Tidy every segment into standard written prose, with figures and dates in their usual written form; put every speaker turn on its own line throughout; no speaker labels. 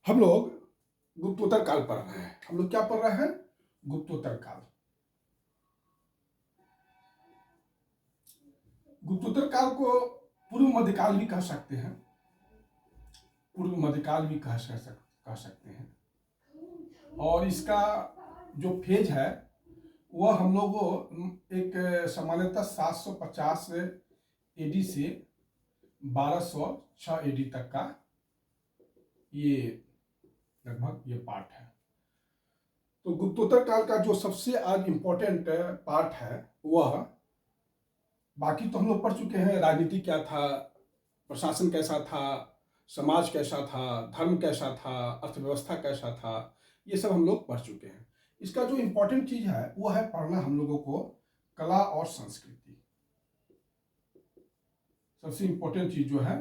हम लोग गुप्तोत्तर काल पढ़ रहे हैं। हम लोग क्या पढ़ रहे हैं? गुप्तोत्तर काल। गुप्तोत्तर काल को पूर्व मध्यकाल भी कह सकते हैं, पूर्व मध्यकाल भी कह सकते हैं। और इसका जो फेज है वह हम लोग एक सामान्यतः 750 एडी से 1206 एडी तक का ये लगभग ये पार्ट है। तो गुप्तोत्तर काल का जो सबसे आज इम्पोर्टेंट पार्ट है वह, बाकी तो हम लोग पढ़ चुके हैं, राजनीति क्या था, प्रशासन कैसा था, समाज कैसा था, धर्म कैसा था, अर्थव्यवस्था कैसा था, ये सब हम लोग पढ़ चुके हैं। इसका जो इम्पोर्टेंट चीज है वो है पढ़ना हम लोगों को कला और संस्कृति। सबसे इम्पोर्टेंट चीज जो है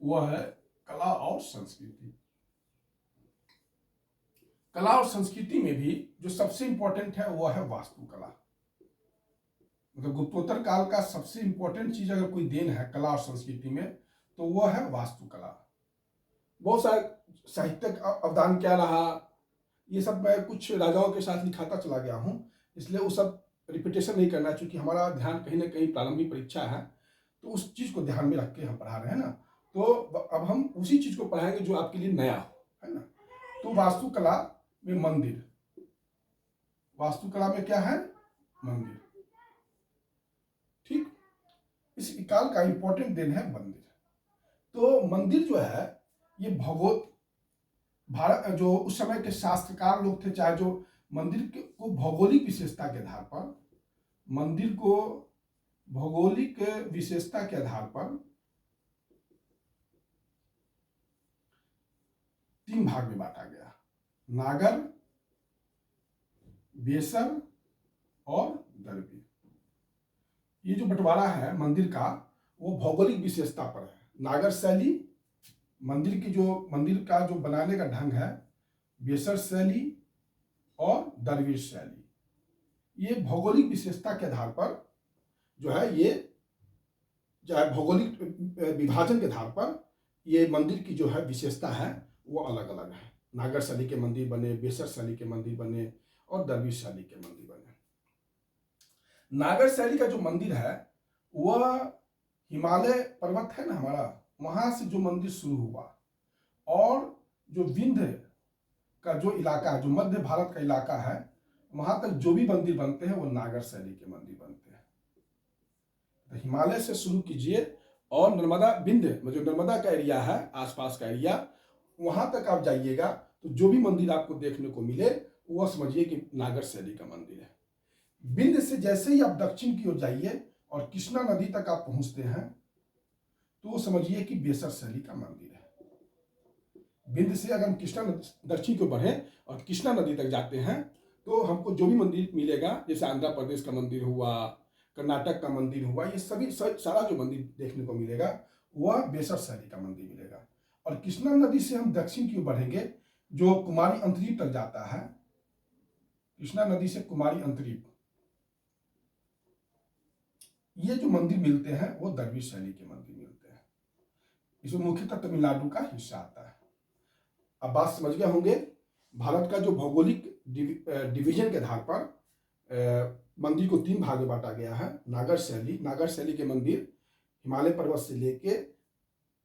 वह है कला और संस्कृति। कला और संस्कृति में भी जो सबसे इम्पोर्टेंट है वह है वास्तुकला। मतलब गुप्तोत्तर काल का सबसे इम्पोर्टेंट चीज अगर कोई देन है कला और संस्कृति में तो वह है वास्तुकला। बहुत सारे साहित्यिक अवदान क्या रहा, ये सब मैं कुछ राजाओं के साथ लिखाता चला गया हूं, इसलिए वो सब रिपीटेशन नहीं करना, क्योंकि हमारा ध्यान कहीं ना कहीं प्रारंभिक परीक्षा है, तो उस चीज को ध्यान में रख के हम पढ़ा रहे हैं ना। तो अब हम उसी चीज को पढ़ाएंगे जो आपके लिए नया हो, है ना। तो वास्तुकला में मंदिर, वास्तुकला में क्या है? मंदिर। ठीक, इस काल का इंपॉर्टेंट दिन है मंदिर। तो मंदिर जो है ये भगवत भारत जो उस समय के शास्त्रकार लोग थे, चाहे जो मंदिर को भौगोलिक विशेषता के आधार पर, मंदिर को भौगोलिक विशेषता के आधार पर 3 भाग में बांटा गया: नागर, बेसर और दरबी। ये जो बंटवारा है मंदिर का वो भौगोलिक विशेषता पर है। नागर शैली मंदिर का जो बनाने का ढंग है, बेसर शैली और दरवेश शैली। ये भौगोलिक विशेषता के आधार पर जो है, ये चाहे भौगोलिक विभाजन के आधार पर ये मंदिर की जो है विशेषता है वो अलग अलग है। नागर शैली के मंदिर बने, बेसर शैली के मंदिर बने और दरवेश शैली के मंदिर बने। नागर शैली का जो मंदिर है वह हिमालय पर्वत है ना हमारा, वहां से जो मंदिर शुरू हुआ, और जो विंध्य का जो इलाका है, जो मध्य भारत का इलाका है, वहां तक जो भी मंदिर बनते हैं वो नागर शैली के मंदिर बनते हैं। तो हिमालय से शुरू कीजिए और नर्मदा विंध्य जो नर्मदा का एरिया है, आसपास का एरिया, वहां तक आप जाइएगा तो जो भी मंदिर आपको देखने को मिले वह समझिए कि नागर शैली का मंदिर है। विंध्य से जैसे ही आप दक्षिण की ओर जाइए और कृष्णा नदी तक आप पहुंचते हैं तो समझिए कि बेसर शैली का मंदिर है। विंध्य से अगर हम कृष्णा दक्षिण की ओर बढ़े और कृष्णा नदी तक जाते हैं तो हमको जो भी मंदिर मिलेगा, जैसे आंध्र प्रदेश का मंदिर हुआ, कर्नाटक का मंदिर हुआ, ये सभी सारा जो मंदिर देखने को मिलेगा वह बेसर शैली का मंदिर मिलेगा। और कृष्णा नदी से हम दक्षिण की ओर बढ़ेंगे जो कुमारी अंतरीप तक जाता है, कृष्णा नदी से कुमारी अंतरीप, ये जो मंदिर मिलते हैं वो दरवेश शैली के मंदिर मिलते हैं। इसमें मुख्यतः तमिलनाडु का हिस्सा आता है। अब बात समझ गए होंगे, भारत का जो भौगोलिक डिवीजन के आधार पर मंदिर को 3 भाग में बांटा गया है। नागर शैली के मंदिर हिमालय पर्वत से लेके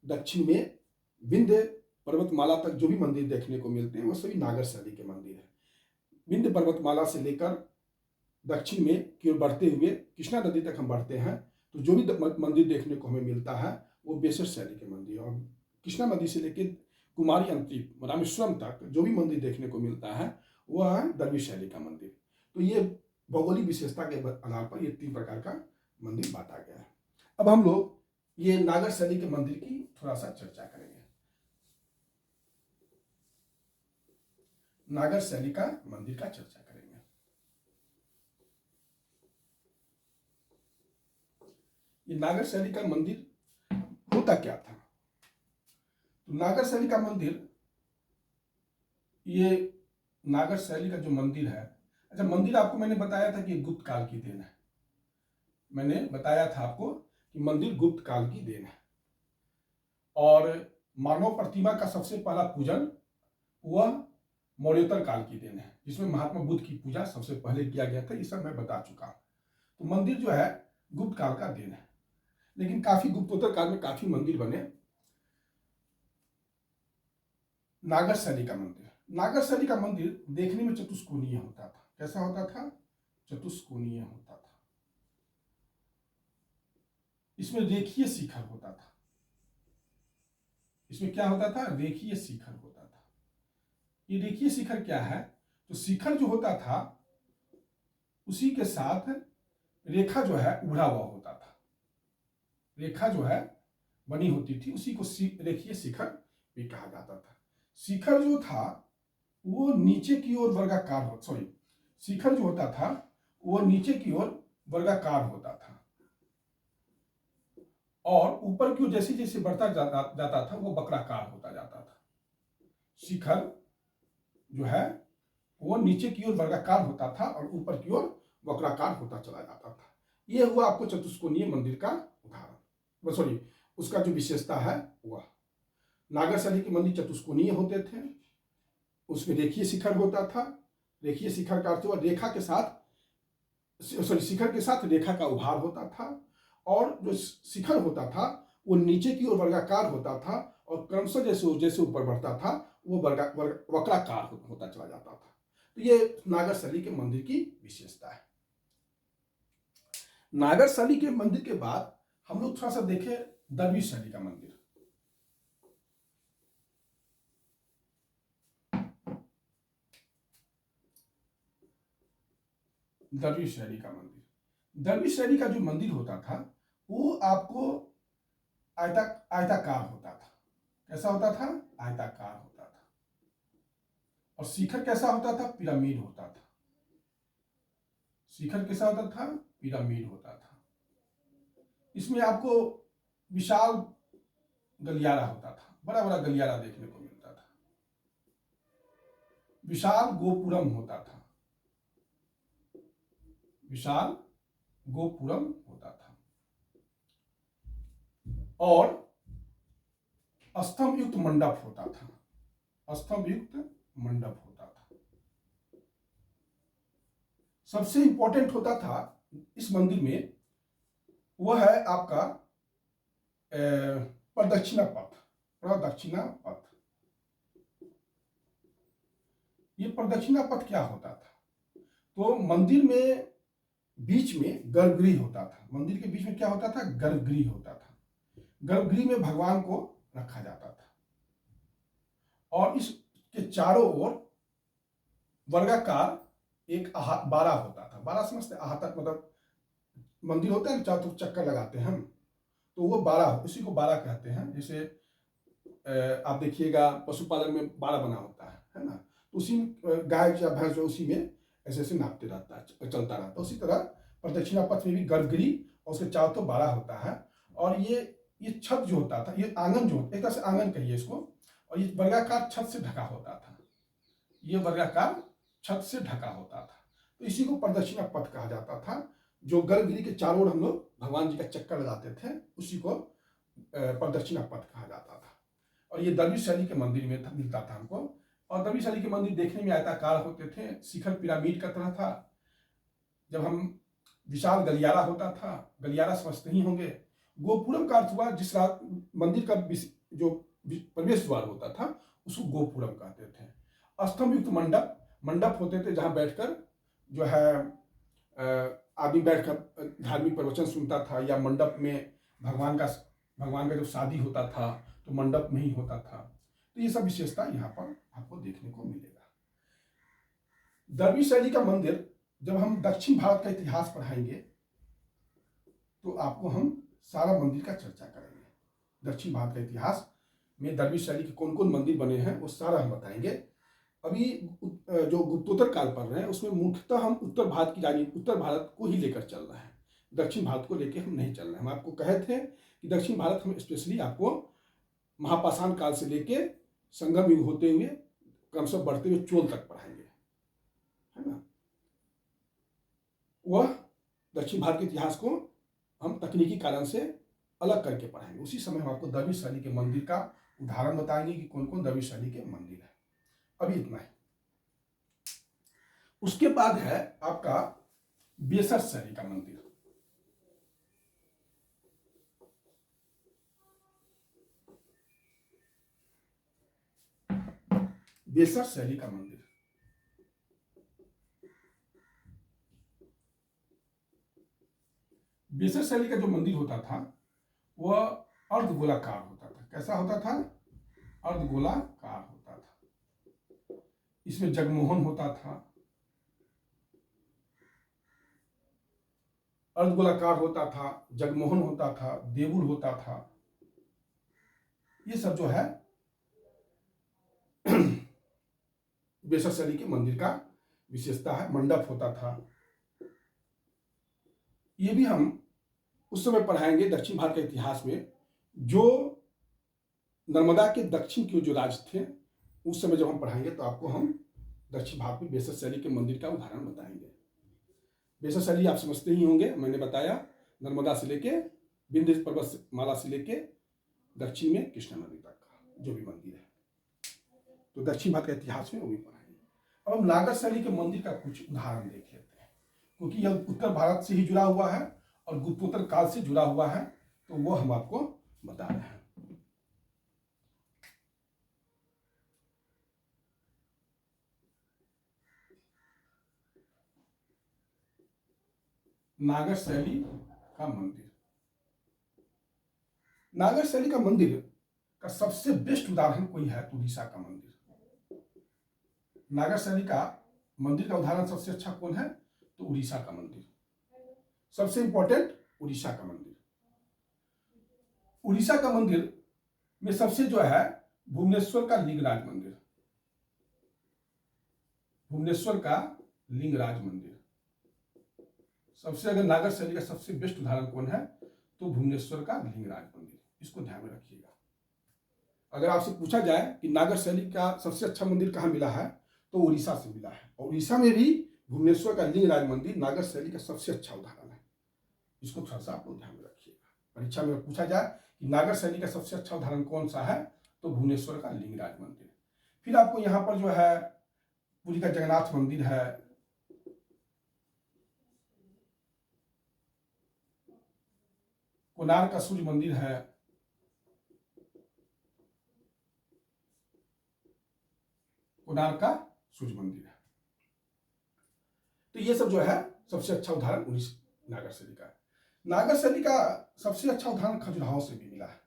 दक्षिण में विंध्य पर्वतमाला तक जो भी मंदिर देखने को मिलते हैं वो सभी नागर शैली के मंदिर है। विंध्य पर्वतमाला से लेकर दक्षिण में की ओर बढ़ते हुए कृष्णा नदी तक हम बढ़ते हैं तो जो भी मंदिर देखने को हमें मिलता है वो बेसर शैली के मंदिर। और कृष्णा नदी से लेकर कुमारी अंतरीप रामेश्वरम तक जो भी मंदिर देखने को मिलता है वह है दरवेश शैली का मंदिर। तो ये भौगोलिक विशेषता के आधार पर ये 3 प्रकार का मंदिर बांटा गया है। अब हम लोग ये नागर शैली के मंदिर की थोड़ा सा चर्चा करेंगे। नागर शैली का मंदिर का चर्चा करेंगे। ये नागर शैली का मंदिर होता क्या था? तो नागर शैली का मंदिर, ये नागर शैली का जो मंदिर है, अच्छा मंदिर आपको मैंने बताया था कि गुप्त काल की देन है। मैंने बताया था आपको कि मंदिर गुप्त काल की देन है और मानव प्रतिमा का सबसे पहला पूजन वह मौर्योत्तर काल की देन है, जिसमें महात्मा बुद्ध की पूजा सबसे पहले किया गया था। ये सब मैं बता चुका हूँ। तो मंदिर जो है गुप्त काल का देन है, लेकिन काफी गुप्तोत्तर काल में काफी मंदिर बने। नागर शैली का मंदिर, नागर शैली का मंदिर देखने में चतुष्कोणीय होता था। कैसा होता था? चतुष्कोणीय होता था। इसमें रेखीय शिखर होता था। इसमें क्या होता था? रेखीय शिखर होता था। ये रेखीय शिखर क्या है? तो शिखर जो होता था उसी के साथ रेखा जो है उभरा हुआ होता था। रेखा जो है बनी होती थी, उसी को रेखीय शिखर भी कहा जाता था। शिखर जो था वो नीचे की ओर वर्गाकार हो, सॉरी, शिखर जो होता था वो नीचे की ओर वर्गाकार होता था और ऊपर की ओर जैसे जैसे बढ़ता जाता था वो वक्राकार होता जाता था। शिखर जो है वो नीचे की ओर वर्गाकार होता था और ऊपर की ओर वक्राकार होता चला जाता था। यह हुआ आपको चतुष्कोणीय मंदिर का उदाहरण, सॉरी, उसका जो विशेषता है वह। नागर शैली के मंदिर चतुष्कोणीय होते थे, उसमें रेखीय शिखर होता था। रेखीय शिखर का अर्थ हुआ रेखा के साथ, सॉरी, शिखर के साथ रेखा का उभार होता था और जो शिखर होता था वो नीचे की ओर वर्गाकार होता था और क्रमशः जैसे जैसे ऊपर बढ़ता था वो वक्राकार होता चला जाता था। तो ये नागर शैली के मंदिर की विशेषता है। नागर शैली के मंदिर के बाद हम लोग थोड़ा सा देखें दरवीश शैली का मंदिर। दरवीश शैली का मंदिर, दरवीश शैली का जो मंदिर होता था वो आपको आयताकार होता था। कैसा होता था? आयताकार होता था। और शिखर कैसा होता था? पिरामिड होता था। शिखर कैसा होता था? पिरामिड होता था। इसमें आपको विशाल गलियारा होता था, बड़ा बड़ा गलियारा देखने को मिलता था। विशाल गोपुरम होता था, विशाल गोपुरम होता था। और स्तंभ युक्त मंडप होता था, स्तंभ युक्त मंडप होता था। सबसे इंपॉर्टेंट होता था इस मंदिर में वह है आपका प्रदक्षिणा पथ। प्रदक्षिणा पथ, ये प्रदक्षिणा पथ क्या होता था? तो मंदिर में बीच में गर्भगृह होता था। मंदिर के बीच में क्या होता था? गर्भगृह होता था। गर्भगृह में भगवान को रखा जाता था और इसके चारों ओर वर्गाकार एक बाड़ा होता था। बाड़ा समझते? आहता मतलब मंदिर होता है ना, चारों तरफ चक्कर लगाते हैं हम, तो वो बाड़ा, उसी को बाड़ा कहते हैं। जैसे आप देखिएगा पशुपालन में बाड़ा बना होता है ना, तो उसी गाय या भैंस जो उसी में ऐसे ऐसे नापते रहता है, चलता रहता है। उसी तरह प्रदक्षिणा पथ में भी गर्भगृह और उसके चारों तरफ बाड़ा होता है। और ये छत जो होता था, ये आंगन जो एक तरह से आंगन कहिए इसको, और ये वर्गाकार छत से ढका होता था। ये वर्गाकार छत से ढका होता था, तो इसी को प्रदक्षिणा पथ कहा जाता था। जो गर्भगृह के चारों ओर हम लोग भगवान जी का चक्कर लगाते थे, उसी को प्रदक्षिणा पथ कहा जाता था। और ये दरवीश शैली के मंदिर में मिलता था हमको। और दरवीश शैली के मंदिर देखने में आयताकार होते थे, शिखर पिरामिड का तरह था। जब हम विशाल गलियारा होता था, गलियारा समझते ही होंगे। गोपुरम का अर्थ हुआ जिस मंदिर का जो प्रवेश द्वार होता था उसको गोपुरम कहते थे। स्तंभ युक्त मंडप, मंडप होते थे जहां बैठकर जो है आदमी बैठकर धार्मिक प्रवचन सुनता था, या मंडप में भगवान का जब शादी होता था तो मंडप में ही होता था। तो ये सब विशेषता यहाँ पर आपको देखने को मिलेगा। दरवीश शैली का मंदिर, जब हम दक्षिण भारत का इतिहास पढ़ाएंगे तो आपको हम सारा मंदिर का चर्चा करेंगे। दक्षिण भारत का इतिहास में दरवीश शैली के कौन कौन मंदिर बने हैं वो सारा हम बताएंगे। अभी जो गुप्तोत्तर काल पढ़ रहे हैं उसमें मुख्यतः हम उत्तर भारत को ही लेकर चल रहे हैं, दक्षिण भारत को लेकर हम नहीं चल रहे हैं। हम आपको कहे थे कि दक्षिण भारत हम स्पेशली आपको महापाषाण काल से लेके संगम युग होते हुए क्रमशः बढ़ते हुए चोल तक पढ़ाएंगे, है ना। वह दक्षिण भारत के इतिहास को हम तकनीकी कारण से अलग करके पढ़ाएंगे। उसी समय हम आपको दरवीश शैली के मंदिर का उदाहरण बताएंगे कि कौन कौन दरवीश शैली के मंदिर है। अभी इतना ही। उसके बाद है आपका बेसर शैली का मंदिर। बेसर शैली का मंदिर, बेसर शैली का जो मंदिर होता था वह अर्धगोलाकार होता था। कैसा होता था? अर्धगोलाकार होता था। इसमें जगमोहन होता था, अर्धगोलाकार होता था, जगमोहन होता था, देवुल होता था। ये सब जो है बेसर शैली के मंदिर का विशेषता है। मंडप होता था। ये भी हम उस समय पढ़ाएंगे दक्षिण भारत के इतिहास में, जो नर्मदा के दक्षिण के जो राज्य थे उस समय जब हम पढ़ाएंगे तो आपको हम दक्षिण भारत में बेसर शैली के मंदिर का उदाहरण बताएंगे। बेसर शैली आप समझते ही होंगे, मैंने बताया नर्मदा से लेके विंध्य पर्वतमाला से लेके दक्षिण में कृष्णा नदी तक का जो भी मंदिर है, तो दक्षिण भारत के इतिहास में वो भी पढ़ाएंगे। अब हम नागर शैली के मंदिर का कुछ उदाहरण देख लेते हैं, क्योंकि यह उत्तर भारत से ही जुड़ा हुआ है और गुप्तोत्तर काल से जुड़ा हुआ है, तो वो हम आपको बता रहे हैं। नागर शैली का मंदिर, नागर शैली का मंदिर का सबसे बेस्ट उदाहरण कोई है तो उड़ीसा का मंदिर। नागर शैली का मंदिर का उदाहरण सबसे अच्छा कौन है? तो उड़ीसा का मंदिर, सबसे इंपॉर्टेंट उड़ीसा का मंदिर। उड़ीसा का मंदिर में सबसे जो है भुवनेश्वर का लिंगराज मंदिर, भुवनेश्वर का लिंगराज मंदिर सबसे, अगर नागर शैली का सबसे बेस्ट उदाहरण कौन है तो भुवनेश्वर का लिंगराज मंदिर। इसको ध्यान में रखिएगा। अगर आपसे पूछा जाए कि नागर शैली का सबसे अच्छा मंदिर कहाँ मिला है तो उड़ीसा से मिला है, और उड़ीसा में भी भुवनेश्वर का लिंगराज मंदिर नागर शैली का सबसे अच्छा उदाहरण है। इसको थोड़ा सा आप लोग ध्यान में रखिएगा। परीक्षा में पूछा जाए कि नागर शैली का सबसे अच्छा उदाहरण कौन सा है तो भुवनेश्वर का लिंगराज मंदिर। फिर आपको यहाँ पर जो है पुरी का जगन्नाथ मंदिर है, कोणार्क का सूर्य मंदिर है, कोणार्क का सूर्य मंदिर है। तो ये सब जो है सबसे अच्छा उदाहरण उड़ीसा नागर शैली का है। नागर शैली का सबसे अच्छा उदाहरण खजुराहो से भी मिला है।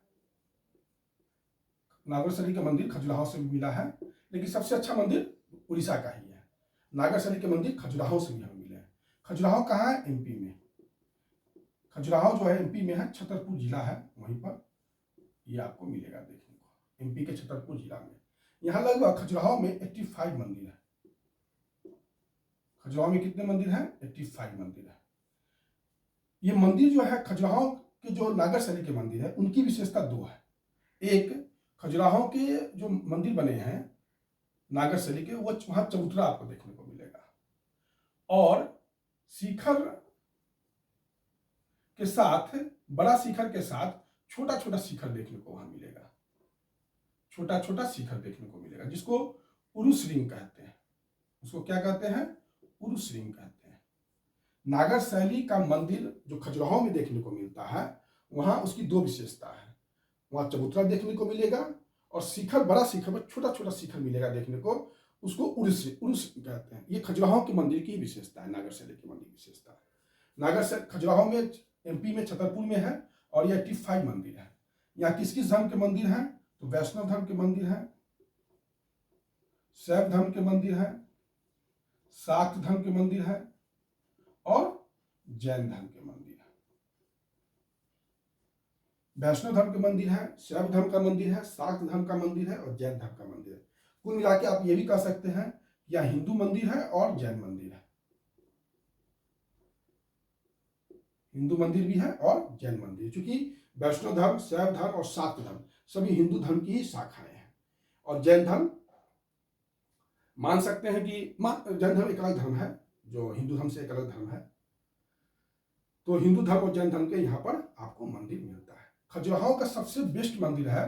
नागर शैली का मंदिर खजुराहो से भी मिला है, लेकिन सबसे अच्छा मंदिर उड़ीसा का ही है। नागर शैली के मंदिर खजुराहो से भी हमें मिले हैं। खजुराहो कहाँ है? एमपी में। खजुराहो जो है एमपी में है, छतरपुर जिला है, वहीं पर ये आपको मिलेगा देखने को, एमपी के छतरपुर जिला में। यहाँ लगभग खजुराहो में 85 मंदिर है। खजुराहो में कितने मंदिर हैं? 85 मंदिर है। ये मंदिर जो है खजुराहो के जो नागर शैली के मंदिर है उनकी विशेषता दो है। एक, खजुराहो के जो मंदिर बने हैं नागर शैली के, वो वहां चबूतरा आपको देखने को मिलेगा, और शिखर के साथ, बड़ा शिखर के साथ छोटा छोटा शिखर देखने को वहां मिलेगा, छोटा छोटा शिखर देखने को मिलेगा, जिसको उरुस रिंग कहते हैं। उसको क्या कहते हैं? उरुस रिंग कहते हैं। नागर शैली का मंदिर जो खजुराहो में देखने को मिलता है, वहां उसकी दो विशेषता है। वहां चबूतरा देखने को मिलेगा और शिखर, बड़ा शिखर पर छोटा छोटा शिखर मिलेगा देखने को, उसको उरुस कहते हैं। ये खजुराहो के मंदिर की विशेषता है, नागर शैली की मंदिर की विशेषता है। नागर शैली खजुराहो में एमपी में छतरपुर में है, और यह 85 मंदिर है। यहाँ किस किस धर्म के मंदिर हैं? तो वैष्णव धर्म के मंदिर हैं, शैव धर्म के मंदिर हैं, शाक्त धर्म के मंदिर हैं, और जैन धर्म के मंदिर है। वैष्णव धर्म के मंदिर है, शैव धर्म का मंदिर है, शाक्त धर्म का मंदिर है, और जैन धर्म का मंदिर है। कुल मिला के आप ये भी कह सकते हैं यह हिंदू मंदिर है और जैन मंदिर है। हिंदू मंदिर भी है और जैन मंदिर, क्योंकि वैष्णव धर्म, शैव धर्म और शाक्त धर्म सभी हिंदू धर्म की ही शाखाएं हैं। और जैन धर्म मान सकते हैं कि जैन धर्म एक अलग धर्म है, जो हिंदू धर्म से एक अलग धर्म है। तो हिंदू धर्म और जैन धर्म के यहाँ पर आपको मंदिर मिलता है। खजुराहो का सबसे बेस्ट मंदिर है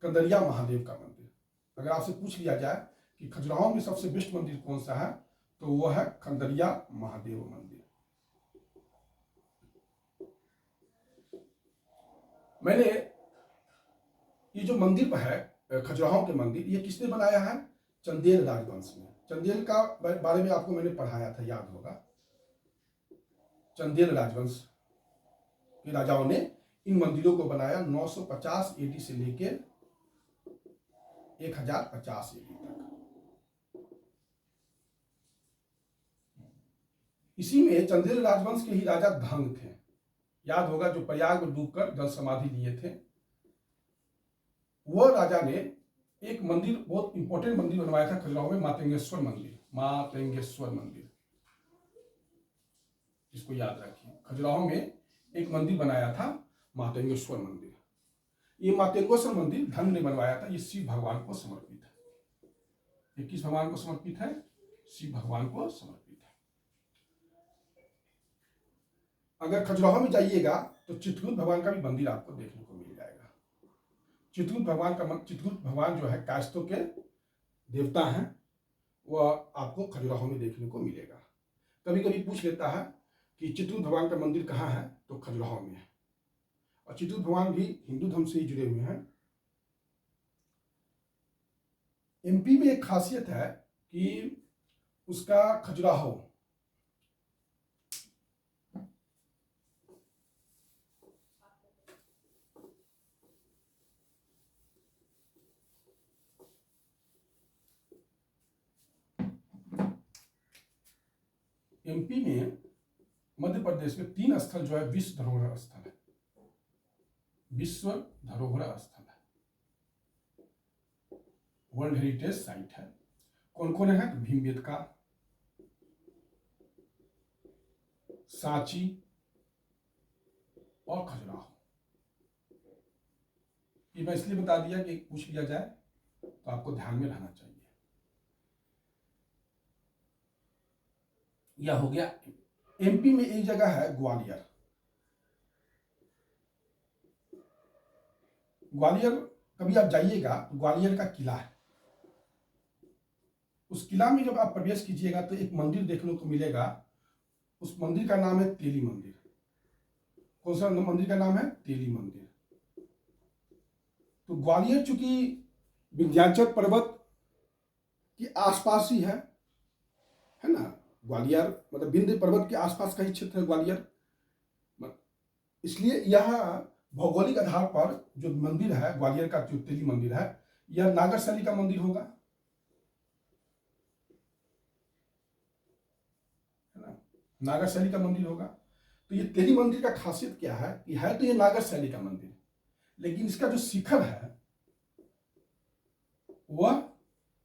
कंदरिया महादेव का मंदिर। अगर आपसे पूछ लिया जाए कि खजुराहो में सबसे बेस्ट मंदिर कौन सा है, तो वो है खंडरिया महादेव मंदिर। मैंने ये जो मंदिर है खजुराहो के मंदिर, ये किसने बनाया है? चंदेल राजवंश में। चंदेल का बारे में आपको मैंने पढ़ाया था, याद होगा। चंदेल राजवंश के राजाओं ने इन मंदिरों को बनाया 950 AD से लेकर 1050 AD तक। इसी में चंदेल राजवंश के ही राजा धंग थे, याद होगा, जो प्रयाग में डूबकर जल समाधि लिए थे। वह राजा ने एक मंदिर, बहुत इंपॉर्टेंट मंदिर बनवाया था खजुराहो में, मातंगेश्वर मंदिर। मातंगेश्वर मंदिर, इसको याद रखिए। खजुराहो में एक मंदिर बनाया था, मातंगेश्वर मंदिर। ये मातंगेश्वर मंदिर धंग ने बनवाया था। ये शिव भगवान को समर्पित है। ये किस भगवान को समर्पित है? शिव भगवान को समर्पित है। अगर खजुराहो में जाइएगा तो चित्रकूट भगवान का भी मंदिर आपको देखने को मिल जाएगा। चित्रकूट भगवान जो है कायस्थों के देवता हैं, वह आपको खजुराहो में देखने को मिलेगा। कभी कभी पूछ लेता है कि चित्रकूट भगवान का मंदिर कहाँ है, तो खजुराहो में है। और चित्रकूट भगवान भी हिंदू धर्म से ही जुड़े हुए हैं। MP में एक खासियत है कि उसका खजुराहो MP में, मध्य प्रदेश में 3 स्थल जो है विश्व धरोहर स्थल है। विश्व धरोहर स्थल है, वर्ल्ड हेरिटेज साइट है। कौन कौन है? तो भीमबेटका, सांची और खजुराहो। ये मैं इसलिए बता दिया कि पूछ लिया जाए तो आपको ध्यान में रहना चाहिए। यह हो गया। MP में एक जगह है ग्वालियर। ग्वालियर कभी आप जाइएगा तो ग्वालियर का किला है। उस किला में जब आप प्रवेश कीजिएगा तो एक मंदिर देखने को मिलेगा। उस मंदिर का नाम है तेली मंदिर। कौन सा मंदिर का नाम है? तेली मंदिर। तो ग्वालियर चूंकि विंध्याचल पर्वत के आसपास ही है ना। ग्वालियर मतलब विंध्य पर्वत के आसपास का ही क्षेत्र है ग्वालियर, इसलिए यह भौगोलिक आधार पर जो मंदिर है ग्वालियर का, जो तेली मंदिर है, यह नागर शैली का मंदिर होगा, है ना। नागर शैली का मंदिर होगा। तो ये तेली मंदिर का खासियत क्या है कि है तो ये नागर शैली का मंदिर, लेकिन इसका जो शिखर है वह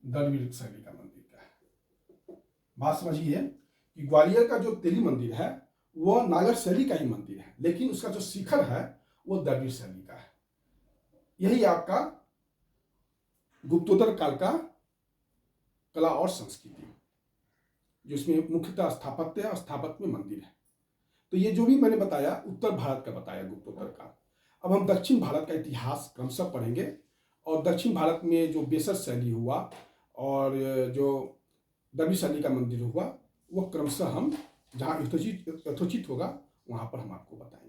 द्रविड़ शैली का मंदिर का है। बात समझिए कि ग्वालियर का जो तेली मंदिर है वह नागर शैली का ही मंदिर है, लेकिन उसका जो शिखर है वो द्रविड़ शैली का है। यही आपका गुप्तोत्तर काल का कला और संस्कृति, जिसमें मुख्यतः स्थापत्य और स्थापत्य में मंदिर है। तो ये जो भी मैंने बताया उत्तर भारत का बताया गुप्तोत्तर काल। अब हम दक्षिण भारत का इतिहास क्रमशः पढ़ेंगे, और दक्षिण भारत में जो बेसर शैली हुआ और जो द्रविड़ शैली का मंदिर हुआ, वो क्रमशः हम जहाँ यथोचित होगा वहाँ पर हम आपको बताएंगे।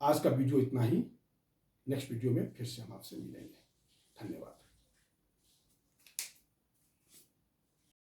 आज का वीडियो इतना ही। नेक्स्ट वीडियो में फिर से हम आपसे मिलेंगे। धन्यवाद।